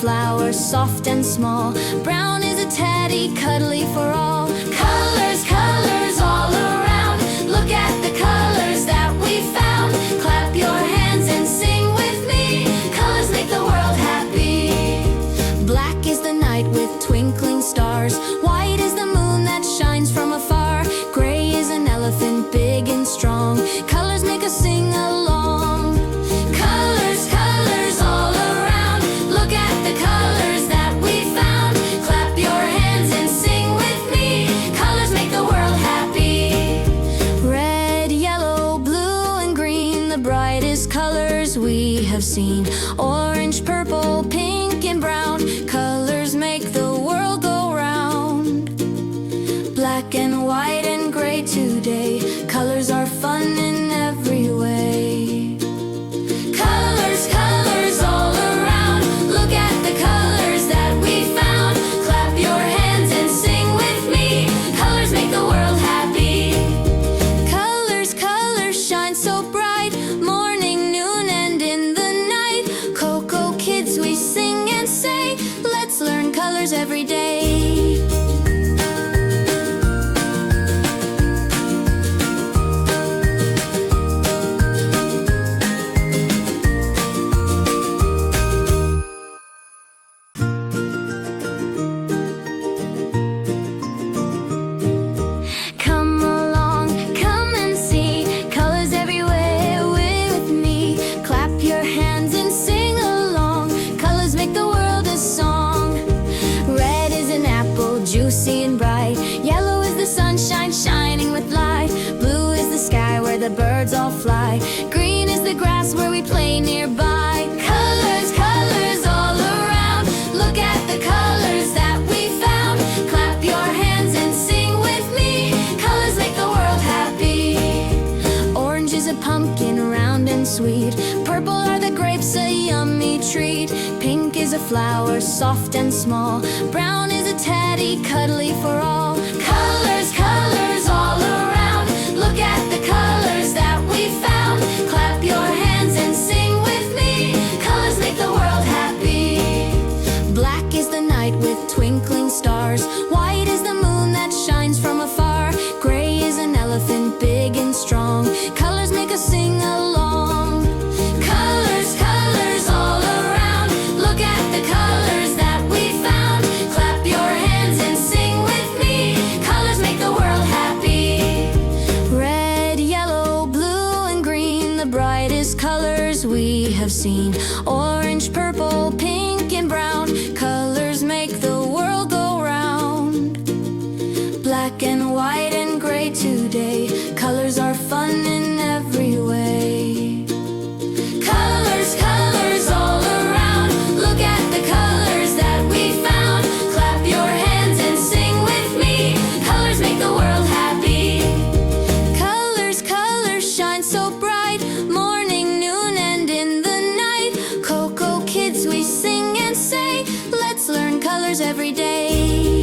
flower, soft and small. Brown is a teddy, cuddly for all. Colors, colors all around. Look at the colors that we found. Clap your hands and sing with me. Colors make the world happy. Black is the night with twinkling stars. White is the moon that shines from afar. Gray is an elephant, big and strong. Colors make us sing along. Colors, colors all around. Look at the colors that we found. Clap your hands and sing with me. Colors make the world happy. Red, yellow, blue, and green, the brightest colors we have seen. Orange, purple, pink, and brown, colors make the world go round. Black and white and gray today, colors are fun in every way. Colors, colors all around. Look at the colors that we found. Clap your hands and sing with me. Colors make the world happy. Colors, colors shine so bright. Morning, noon, and in the night. Cocoa kids, we sing and say, let's learn colors every day. Come along, come and see colors everywhere with me. Clap your hands and sing along. Colors make the world a song. Red is an apple, juicy and bright. Yellow is the sunshine shining with light. Blue is the sky where the birds all fly. Green is the grass where we play nearby. Colors, colors all around. Look at the colors that we found. Clap your hands and sing with me. Colors make the world happy. Orange is a pumpkin, round and sweet. Purple are the grapes, a yummy treat. Pink is a flower, soft and small. Brown is a teddy, cuddly for all. Colors, colors all around. Look at the colors that we found. Clap your hands and sing with me. Colors make the world happy. Black is the night with twinkling stars. White is the moon that shines from afar. Gray is an elephant, big and strong. Colors make us sing along. Colors, colors all around. Look at the colors that we found. Clap your hands and sing with me. Colors make the world happy. Red, yellow, blue, and green, the brightest colors we have seen. Orange, purple, pink, and brown, colors make the world go round. Black and white and gray today, colors are fun in every way. Colors, colors all around. Look at the colors that we found. Clap your hands and sing with me. Colors make the world happy. Colors, colors shine so bright. Morning, noon, and in the night. Cocoa kids, we sing and say, let's learn colors every day.